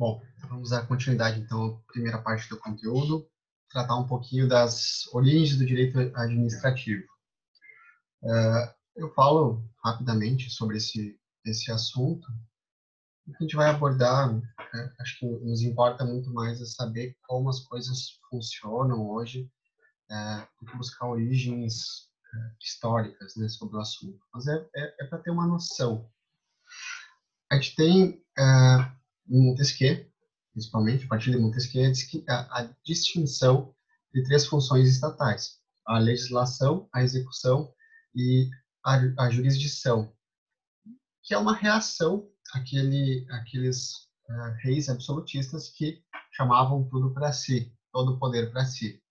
Bom, vamos dar continuidade, então, à primeira parte do conteúdo, tratar um pouquinho das origens do direito administrativo. Eu falo rapidamente sobre esse assunto. O que a gente vai abordar, acho que nos importa muito mais é saber como as coisas funcionam hoje, do que buscar origens históricas, né, sobre o assunto. Mas é para ter uma noção. A gente tem Montesquieu, principalmente, a partir de Montesquieu, diz que a distinção de três funções estatais: a legislação, a execução e a jurisdição, que é uma reação àqueles reis absolutistas que chamavam tudo para si, todo o poder para si.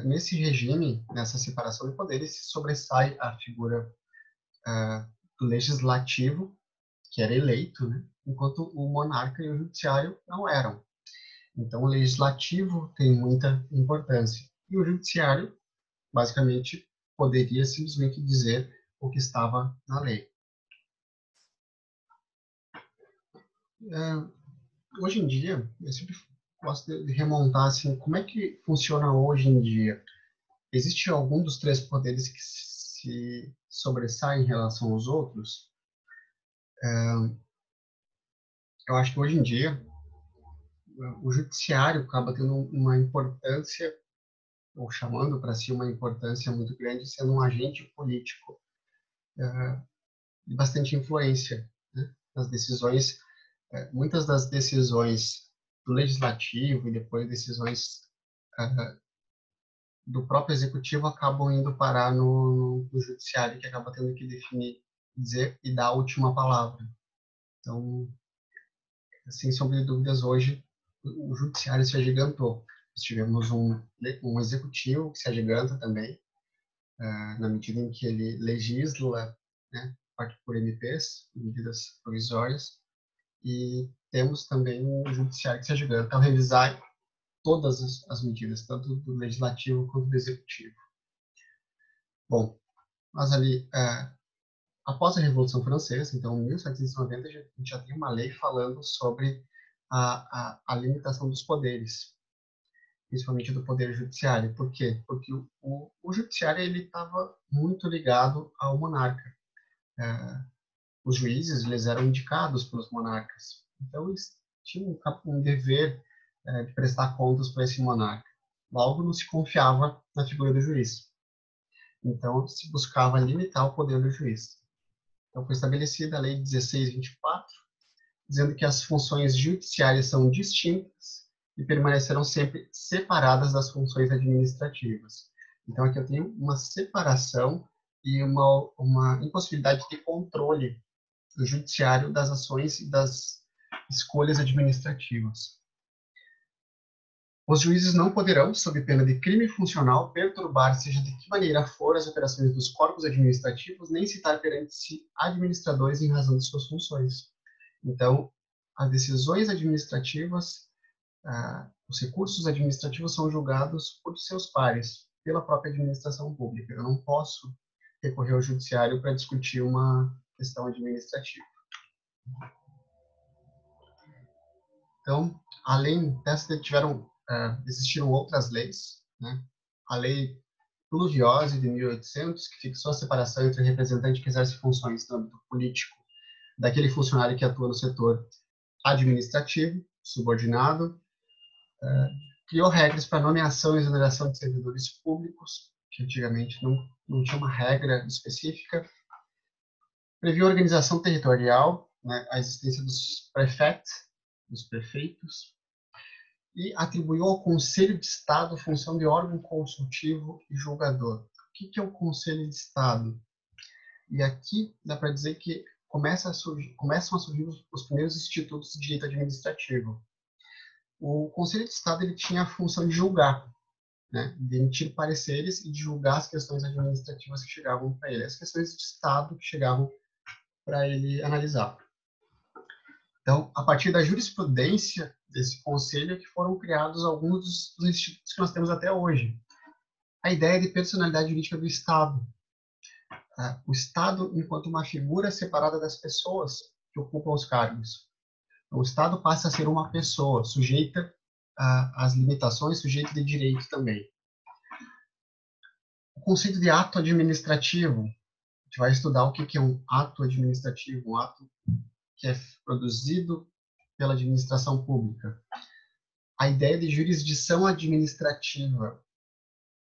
Nesse regime, nessa separação de poderes, se sobressai a figura do legislativo, que era eleito, né? Enquanto o monarca e o judiciário não eram. Então, o legislativo tem muita importância. E o judiciário, basicamente, poderia simplesmente dizer o que estava na lei. Hoje em dia, eu sempre gosto de remontar assim, como é que funciona hoje em dia? Existe algum dos três poderes que se sobressai em relação aos outros? Eu acho que hoje em dia o judiciário acaba tendo uma importância, ou chamando para si uma importância muito grande, sendo um agente político de bastante influência, né, nas decisões. Muitas das decisões do legislativo e depois decisões do próprio executivo acabam indo parar no judiciário, que acaba tendo que definir, dizer e dar a última palavra. Então, sem sombra de dúvidas, hoje o judiciário se agigantou. Nós tivemos um executivo que se agiganta também, na medida em que ele legisla, né, parte por MPs, medidas provisórias, e temos também um judiciário que se agiganta ao revisar todas as medidas, tanto do legislativo quanto do executivo. Bom, mas ali, após a Revolução Francesa, então, em 1790, a gente já tem uma lei falando sobre a limitação dos poderes, principalmente do poder judiciário. Por quê? Porque o judiciário ele estava muito ligado ao monarca. Os juízes eles eram indicados pelos monarcas, então eles tinham um dever de prestar contas para esse monarca. Logo, não se confiava na figura do juiz. Então, se buscava limitar o poder do juiz. Então, foi estabelecida a Lei 1624, dizendo que as funções judiciárias são distintas e permanecerão sempre separadas das funções administrativas. Então, aqui eu tenho uma separação e uma impossibilidade de controle do judiciário das ações e das escolhas administrativas. Os juízes não poderão, sob pena de crime funcional, perturbar, seja de que maneira for, as operações dos corpos administrativos, nem citar perante si administradores em razão de suas funções. Então, as decisões administrativas, os recursos administrativos são julgados por seus pares, pela própria administração pública. Eu não posso recorrer ao judiciário para discutir uma questão administrativa. Então, além dessa, existiram outras leis, né? A Lei Pluviose, de 1800, que fixou a separação entre o representante que exerce funções no âmbito político daquele funcionário que atua no setor administrativo, subordinado, criou regras para nomeação e exoneração de servidores públicos, que antigamente não tinha uma regra específica, previu a organização territorial, né, a existência dos prefeitos, e atribuiu ao Conselho de Estado a função de órgão consultivo e julgador. O que é o Conselho de Estado? E aqui dá para dizer que começam a surgir os primeiros institutos de direito administrativo. O Conselho de Estado ele tinha a função de julgar, né, de emitir pareceres e de julgar as questões administrativas que chegavam para ele, as questões de Estado que chegavam para ele analisar. Então, a partir da jurisprudência desse conselho, que foram criados alguns dos institutos que nós temos até hoje. A ideia de personalidade jurídica do Estado. O Estado enquanto uma figura separada das pessoas que ocupam os cargos. Então, o Estado passa a ser uma pessoa, sujeita às limitações, sujeito de direito também. O conceito de ato administrativo, a gente vai estudar o que é um ato administrativo, um ato que é produzido pela administração pública. A ideia de jurisdição administrativa.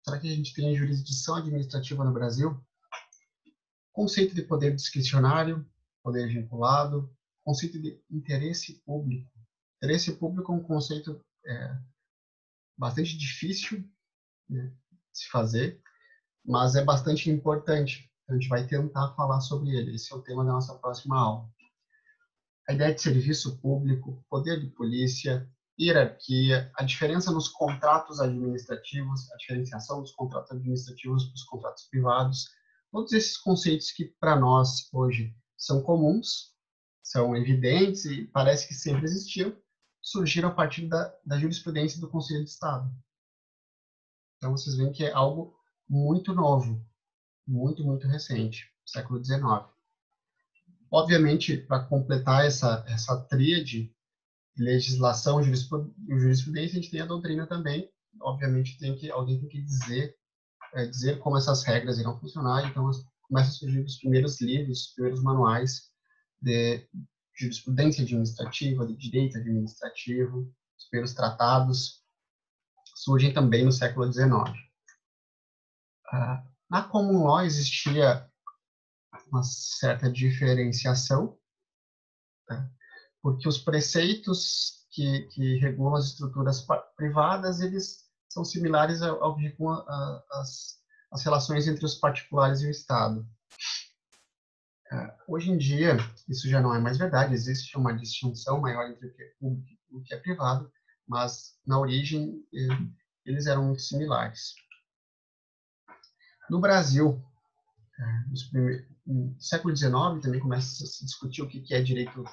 Será que a gente tem jurisdição administrativa no Brasil? Conceito de poder discricionário, poder vinculado, conceito de interesse público. Interesse público é um conceito bastante difícil, né, de se fazer, mas é bastante importante. A gente vai tentar falar sobre ele. Esse é o tema da nossa próxima aula. A ideia de serviço público, poder de polícia, hierarquia, a diferença nos contratos administrativos, a diferenciação dos contratos administrativos para os contratos privados, todos esses conceitos que para nós hoje são comuns, são evidentes e parece que sempre existiam, surgiram a partir da jurisprudência do Conselho de Estado. Então vocês veem que é algo muito novo, muito, muito recente, século XIX. Obviamente, para completar essa tríade, legislação e jurisprudência, a gente tem a doutrina também. Obviamente, alguém tem que dizer como essas regras irão funcionar. Então, começam a surgir os primeiros livros, os primeiros manuais de jurisprudência administrativa, de direito administrativo, os primeiros tratados surgem também no século XIX. Na common law existia uma certa diferenciação, tá? Porque os preceitos que regulam as estruturas privadas, eles são similares ao que regulam as relações entre os particulares e o Estado. Hoje em dia, isso já não é mais verdade, existe uma distinção maior entre o que é público e o que é privado, mas, na origem, eles eram muito similares. No Brasil, no século XIX, também começa a se discutir o que é direito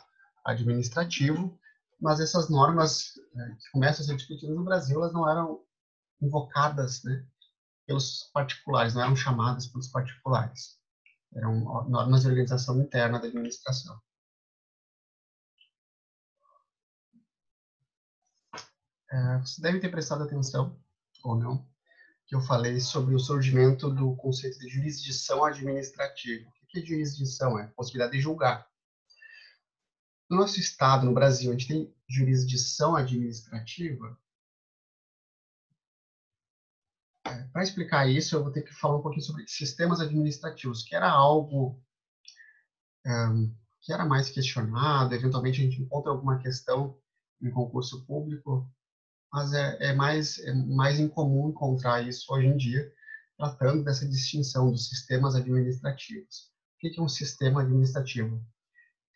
administrativo, mas essas normas que começam a ser discutidas no Brasil, elas não eram invocadas, né, pelos particulares, não eram chamadas pelos particulares. Eram normas de organização interna da administração. Você deve ter prestado atenção, ou não, que eu falei sobre o surgimento do conceito de jurisdição administrativa. O que é jurisdição? É a possibilidade de julgar. No nosso estado, no Brasil, a gente tem jurisdição administrativa. Para explicar isso, eu vou ter que falar um pouquinho sobre sistemas administrativos, que era algo que era mais questionado. Eventualmente, a gente encontra alguma questão em concurso público, mas é mais incomum encontrar isso hoje em dia, tratando dessa distinção dos sistemas administrativos. O que é um sistema administrativo?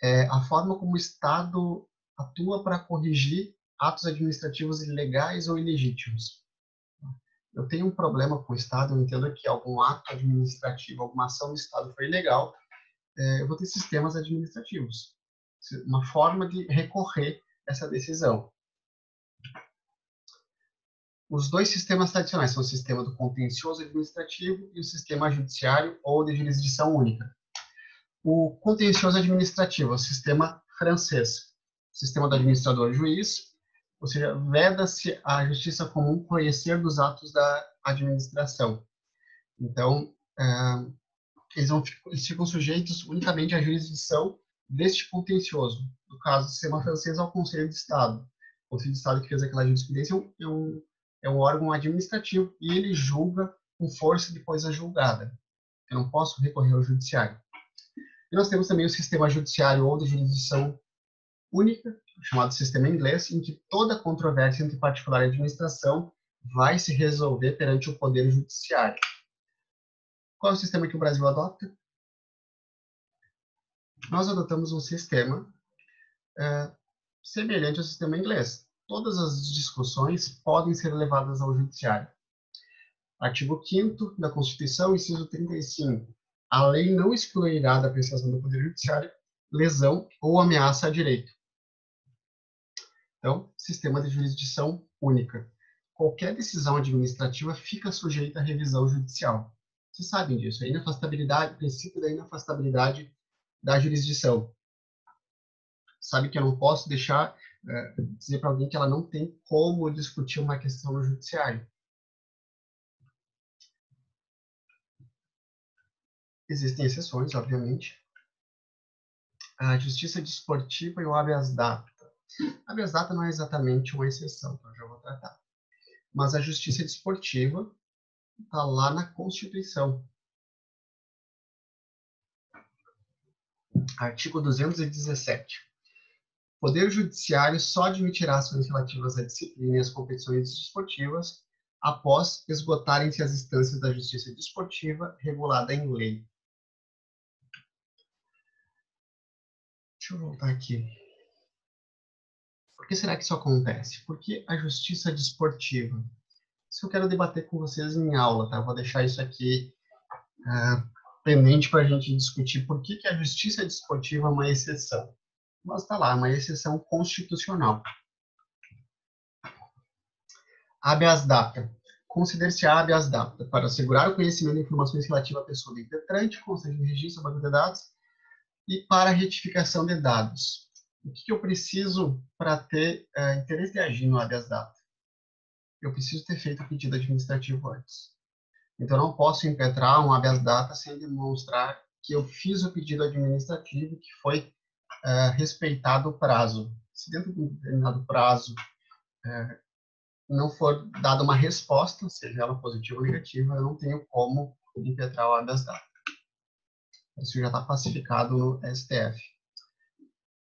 É a forma como o Estado atua para corrigir atos administrativos ilegais ou ilegítimos. Eu tenho um problema com o Estado, eu entendo que algum ato administrativo, alguma ação do Estado foi ilegal, eu vou ter sistemas administrativos, uma forma de recorrer essa decisão. Os dois sistemas tradicionais são o sistema do contencioso administrativo e o sistema judiciário ou de jurisdição única. O contencioso administrativo é o sistema francês, sistema do administrador-juiz, ou seja, veda-se à justiça comum conhecer dos atos da administração. Então, eles ficam sujeitos unicamente à jurisdição deste contencioso. No caso do sistema francês, ao Conselho de Estado. O Conselho de Estado que fez aquela jurisprudência é um órgão administrativo e ele julga com força de coisa julgada. Eu não posso recorrer ao judiciário. E nós temos também o sistema judiciário ou de jurisdição única, chamado sistema inglês, em que toda controvérsia entre particular e administração vai se resolver perante o poder judiciário. Qual é o sistema que o Brasil adota? Nós adotamos um sistema semelhante ao sistema inglês. Todas as discussões podem ser levadas ao judiciário. Artigo 5º da Constituição, inciso 35. A lei não excluirá da apreciação do Poder Judiciário lesão ou ameaça a direito. Então, sistema de jurisdição única. Qualquer decisão administrativa fica sujeita à revisão judicial. Vocês sabem disso, a inafastabilidade, o princípio da inafastabilidade da jurisdição. sabe que eu não posso deixar dizer para alguém que ela não tem como discutir uma questão no judiciário. Existem exceções, obviamente. A justiça desportiva e o habeas data. Habeas data não é exatamente uma exceção, então eu já vou tratar. Mas a justiça desportiva está lá na Constituição. Artigo 217. O Poder Judiciário só admitirá ações relativas à disciplina e às competições desportivas após esgotarem-se as instâncias da justiça desportiva regulada em lei. Deixa eu voltar aqui. Por que será que isso acontece? Porque a justiça desportiva. Isso eu quero debater com vocês em aula, tá? Eu vou deixar isso aqui pendente para a gente discutir por que a justiça desportiva é uma exceção. Mas está lá, uma exceção constitucional. Habeas data. Considera-se-á habeas data para assegurar o conhecimento de informações relativas à pessoa do impetrante, constante de registro, banco de dados, e para retificação de dados. O que eu preciso para ter interesse de agir no habeas data? Eu preciso ter feito o pedido administrativo antes. Então, eu não posso impetrar um habeas data sem demonstrar que eu fiz o pedido administrativo e que foi respeitado o prazo. Se dentro de um determinado prazo não for dada uma resposta, seja ela positiva ou negativa, eu não tenho como impetrar o habeas data. Isso já está pacificado no STF.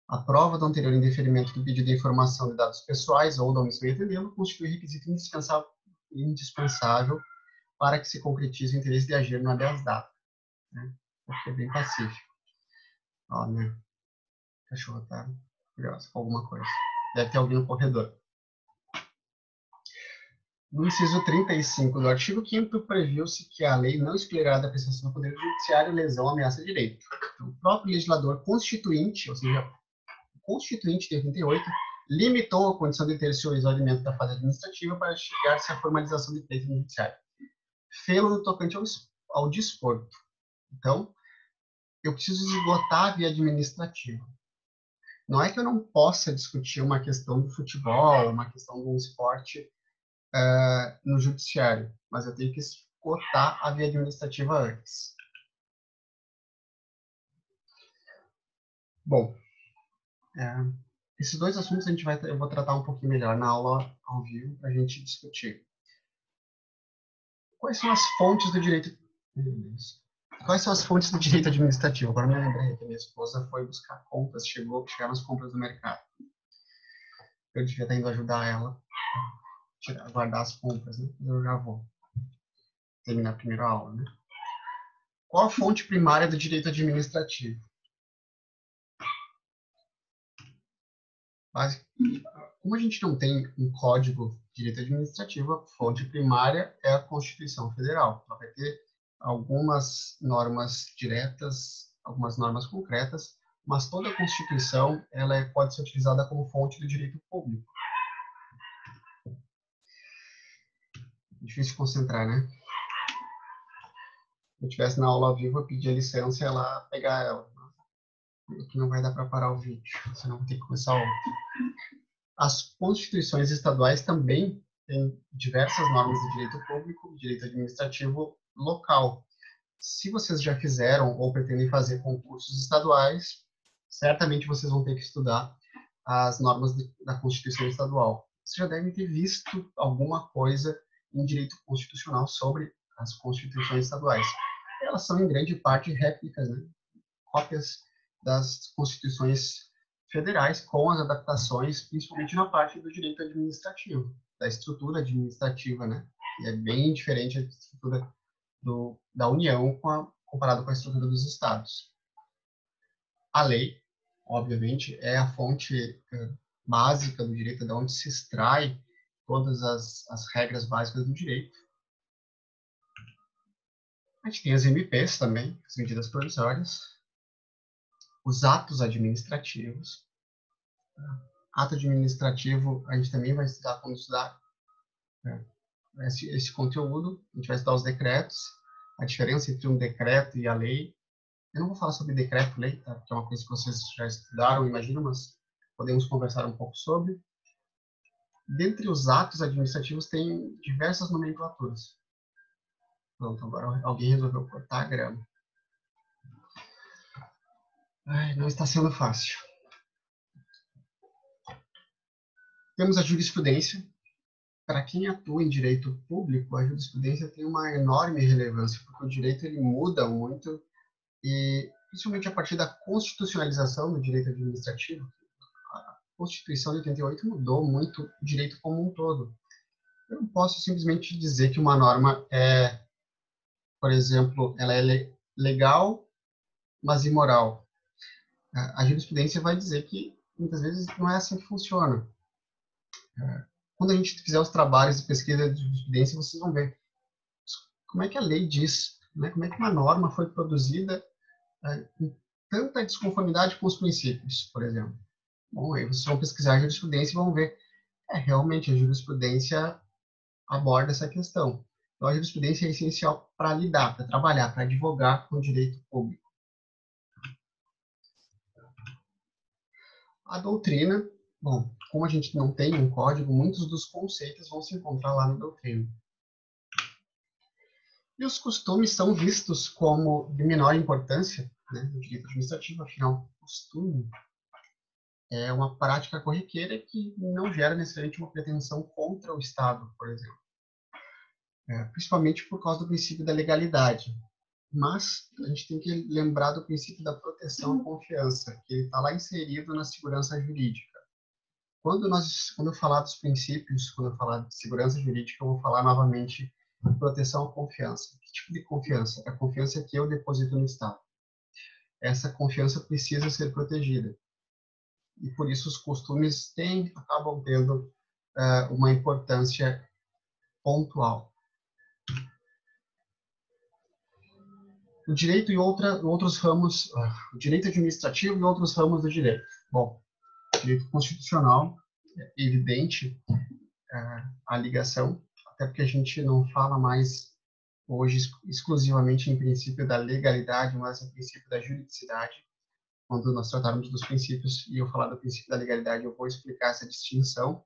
A prova do anterior indeferimento do pedido de informação de dados pessoais ou da omissão em atendê-lo constitui requisito indispensável para que se concretize o interesse de agir no habeas data. Né? Porque é bem pacífico. Ó, né? O cachorro tá curioso com alguma coisa. Deve ter alguém no corredor. No inciso 35 do artigo 5º, previu-se que a lei não excluirá da apreciação do Poder Judiciário lesão ou ameaça de direito. Então, o próprio legislador constituinte, ou seja, o Constituinte de 88, limitou a condição de ter seu exaurimento da fase administrativa para chegar-se à formalização de pleito no Judiciário. Fê-lo no tocante ao desporto. Então, eu preciso esgotar a via administrativa. Não é que eu não possa discutir uma questão do futebol, uma questão de um esporte no judiciário, mas eu tenho que esgotar a via administrativa antes. Bom, esses dois assuntos eu vou tratar um pouquinho melhor na aula ao vivo para a gente discutir. Quais são as fontes do direito? Quais são as fontes do direito administrativo? Agora me lembrei que minha esposa foi buscar compras, chegaram as compras do mercado. Eu devia estar indo ajudar ela a guardar as compras, né? Eu já vou terminar a primeira aula, né? Qual a fonte primária do direito administrativo? Mas, como a gente não tem um código de direito administrativo, a fonte primária é a Constituição Federal. Ela vai ter algumas normas diretas, algumas normas concretas, mas toda a Constituição pode ser utilizada como fonte do direito público. Difícil de concentrar, né? Se eu estivesse na aula ao vivo, eu pedia licença e ela pegar ela. Aqui não vai dar para parar o vídeo, senão vou ter que começar outro. As constituições estaduais também têm diversas normas de direito público, direito administrativo local. Se vocês já fizeram ou pretendem fazer concursos estaduais, certamente vocês vão ter que estudar as normas da Constituição Estadual. Vocês já devem ter visto alguma coisa em direito constitucional sobre as constituições estaduais. Elas são, em grande parte, réplicas, né? Cópias das constituições federais, com as adaptações, principalmente na parte do direito administrativo, da estrutura administrativa, né? E é bem diferente a estrutura da União comparado com a estrutura dos estados. A lei, obviamente, é a fonte básica do direito, de onde se extrai todas as regras básicas do direito. A gente tem as MPs também, as medidas provisórias, os atos administrativos. Ato administrativo, a gente também vai estudar quando estudar esse conteúdo, a gente vai estudar os decretos, a diferença entre um decreto e a lei. Eu não vou falar sobre decreto-lei, tá? Que é uma coisa que vocês já estudaram, imagino, mas podemos conversar um pouco sobre. Dentre os atos administrativos tem diversas nomenclaturas. Pronto, agora alguém resolveu cortar a grama. Ai, não está sendo fácil. Temos a jurisprudência. Para quem atua em direito público, a jurisprudência tem uma enorme relevância, porque o direito ele muda muito, e principalmente a partir da constitucionalização do direito administrativo. A Constituição de 88 mudou muito o direito como um todo. Eu não posso simplesmente dizer que uma norma é, por exemplo, ela é legal, mas imoral. A jurisprudência vai dizer que muitas vezes não é assim que funciona. Quando a gente fizer os trabalhos de pesquisa de jurisprudência, vocês vão ver como é que a lei diz, né? Como é que uma norma foi produzida com tanta desconformidade com os princípios, por exemplo. Bom, aí vocês vão pesquisar a jurisprudência e vão ver, realmente a jurisprudência aborda essa questão. Então, a jurisprudência é essencial para lidar, para trabalhar, para advogar com o direito público. A doutrina, bom, como a gente não tem um código, muitos dos conceitos vão se encontrar lá na doutrina. E os costumes são vistos como de menor importância, né, no direito administrativo, afinal, costume é uma prática corriqueira que não gera necessariamente uma pretensão contra o Estado, por exemplo. Principalmente por causa do princípio da legalidade. Mas a gente tem que lembrar do princípio da proteção à confiança, que está lá inserido na segurança jurídica. Quando eu falar dos princípios, quando eu falar de segurança jurídica, eu vou falar novamente de proteção à confiança. Que tipo de confiança? É a confiança que eu deposito no Estado. Essa confiança precisa ser protegida. E por isso os costumes acabam tendo uma importância pontual. O direito e outros ramos, o direito administrativo e outros ramos do direito. Bom, direito constitucional, é evidente a ligação, até porque a gente não fala mais hoje exclusivamente em princípio da legalidade, mas em princípio da juridicidade. Quando nós tratarmos dos princípios e eu falar do princípio da legalidade, eu vou explicar essa distinção,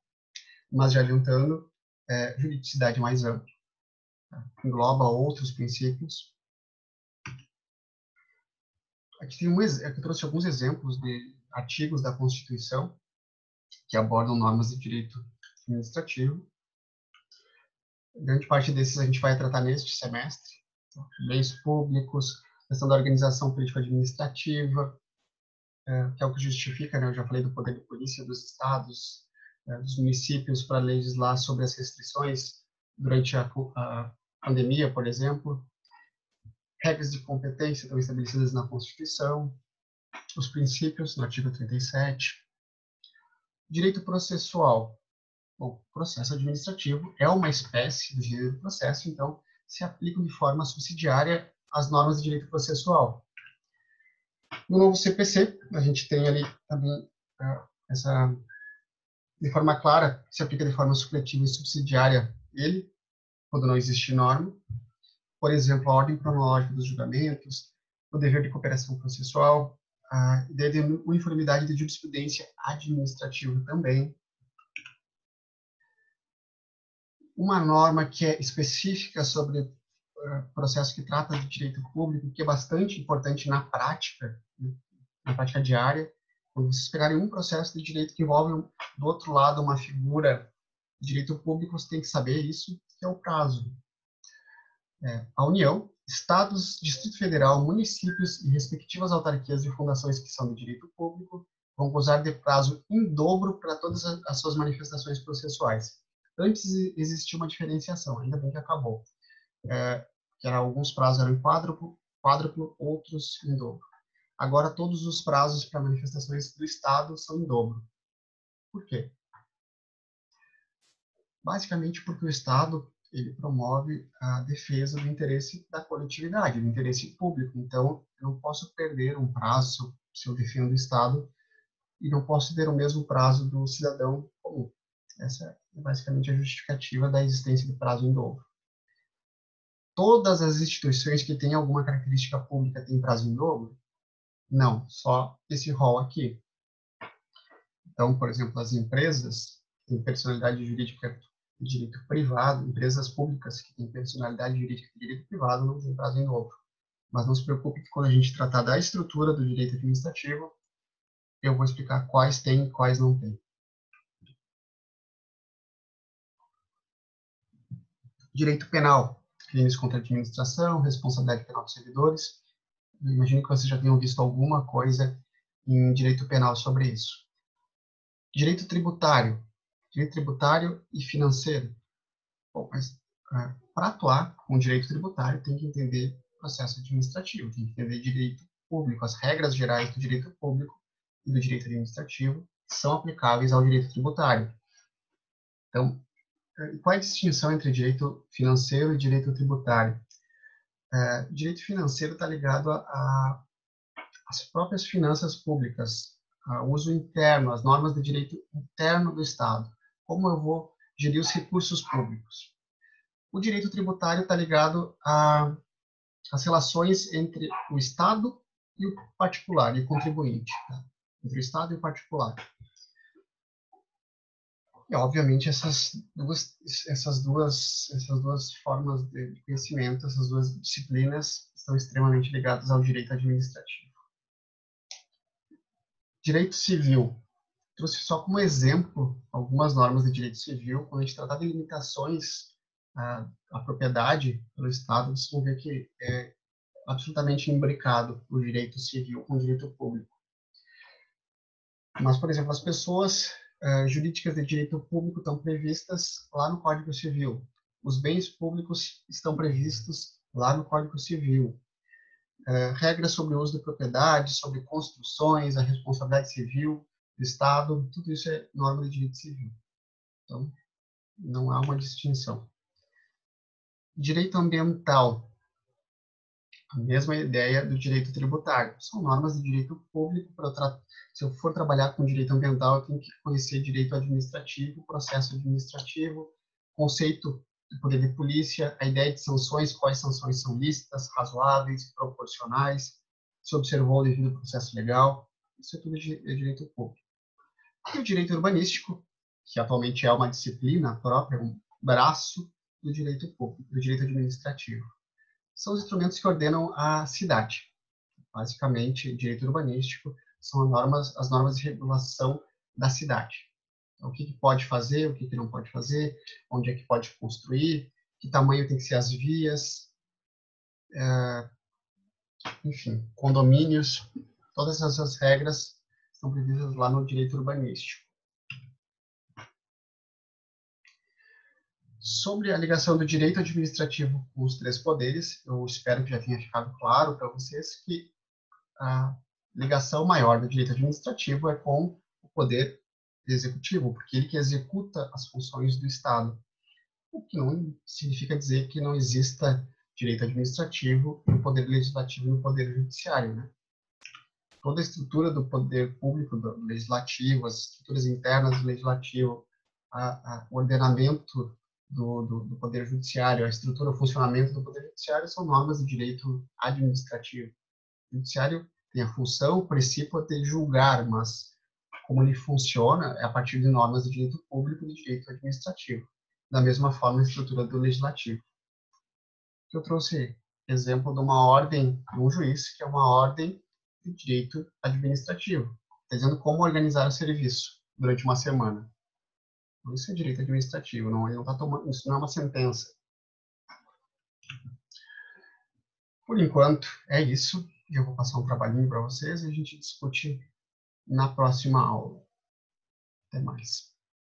mas já adiantando, juridicidade mais ampla. Engloba outros princípios. Aqui eu trouxe alguns exemplos de artigos da Constituição que abordam normas de direito administrativo. Grande parte desses a gente vai tratar neste semestre. Leis públicos, questão da organização político-administrativa, que é o que justifica, né? Eu já falei do poder de polícia dos estados, dos municípios para legislar sobre as restrições durante a pandemia, por exemplo. Regras de competência estão estabelecidas na Constituição, os princípios, no artigo 37. Direito processual. Bom, processo administrativo é uma espécie de direito do processo, então se aplicam de forma subsidiária as normas de direito processual. No novo CPC, a gente tem ali também essa, de forma clara, se aplica de forma supletiva e subsidiária ele, quando não existe norma. Por exemplo, a ordem cronológica dos julgamentos, o dever de cooperação processual, a ideia de uniformidade de jurisprudência administrativa também. Uma norma que é específica sobre processo que trata de direito público, que é bastante importante na prática, né, na prática diária. Quando vocês pegarem um processo de direito que envolve, do outro lado, uma figura de direito público, você tem que saber isso, que é o prazo. A União, Estados, Distrito Federal, municípios e respectivas autarquias e fundações que são de direito público vão gozar de prazo em dobro para todas as suas manifestações processuais. Antes existia uma diferenciação, ainda bem que acabou. Que alguns prazos eram em quádruplo, outros em dobro. Agora todos os prazos para manifestações do Estado são em dobro. Por quê? Basicamente porque o Estado ele promove a defesa do interesse da coletividade, do interesse público. Então, eu não posso perder um prazo se eu defendo o Estado e não posso ter o mesmo prazo do cidadão comum. Essa é basicamente a justificativa da existência do prazo em dobro. Todas as instituições que têm alguma característica pública têm prazo em dobro? Não, só esse rol aqui. Então, por exemplo, as empresas que têm personalidade jurídica de direito privado, empresas públicas que têm personalidade jurídica de direito privado, não tem prazo em dobro. Mas não se preocupe que quando a gente tratar da estrutura do direito administrativo, eu vou explicar quais tem e quais não tem. Direito penal, crimes contra a administração, responsabilidade penal dos servidores. Eu imagino que vocês já tenham visto alguma coisa em direito penal sobre isso. Direito tributário e financeiro. Bom, mas para atuar com direito tributário tem que entender processo administrativo, tem que entender direito público, as regras gerais do direito público e do direito administrativo são aplicáveis ao direito tributário. Então, qual é a distinção entre direito financeiro e direito tributário? Direito financeiro está ligado às próprias finanças públicas, ao uso interno, às normas de direito interno do Estado. Como eu vou gerir os recursos públicos? O direito tributário está ligado às relações entre o Estado e o particular, e o contribuinte, tá? Entre o Estado e o particular. E, obviamente, essas duas formas de conhecimento, essas duas disciplinas, estão extremamente ligadas ao direito administrativo. Direito civil. Trouxe só como exemplo algumas normas de direito civil. Quando a gente tratar de limitações à propriedade pelo Estado, vocês vão ver que é absolutamente imbricado o direito civil com o direito público. Mas, por exemplo, as pessoas jurídicas de direito público estão previstas lá no Código Civil. Os bens públicos estão previstos lá no Código Civil. Regras sobre o uso de propriedade, sobre construções, a responsabilidade civil do Estado, tudo isso é norma de direito civil. Então, não há uma distinção. Direito ambiental. A mesma ideia do direito tributário. São normas de direito público. Se eu for trabalhar com direito ambiental, eu tenho que conhecer direito administrativo, processo administrativo, conceito de poder de polícia, a ideia de sanções, quais sanções são lícitas, razoáveis, proporcionais, se observou o devido processo legal. Isso é tudo direito público. E o direito urbanístico, que atualmente é uma disciplina própria, um braço do direito público, do direito administrativo. São os instrumentos que ordenam a cidade. Basicamente, direito urbanístico são as normas de regulação da cidade. Então, o que pode fazer, o que não pode fazer, onde é que pode construir, que tamanho tem que ser as vias, enfim, condomínios, todas essas regras estão previstas lá no direito urbanístico. Sobre a ligação do direito administrativo com os três poderes, eu espero que já tenha ficado claro para vocês que a ligação maior do direito administrativo é com o poder executivo, porque ele que executa as funções do Estado. O que não significa dizer que não exista direito administrativo no poder legislativo e no poder judiciário, né? Toda a estrutura do poder público, do legislativo, as estruturas internas do legislativo, o ordenamento do poder judiciário, a estrutura, o funcionamento do poder judiciário são normas de direito administrativo. O judiciário tem a função, o princípio de julgar, mas como ele funciona é a partir de normas de direito público e de direito administrativo. Da mesma forma, a estrutura do legislativo. Eu trouxe exemplo de uma ordem de um juiz, que é uma ordem de direito administrativo, dizendo como organizar o serviço durante uma semana. Isso é direito administrativo, isso não é uma sentença. Por enquanto, é isso. Eu vou passar um trabalhinho para vocês e a gente discute na próxima aula. Até mais.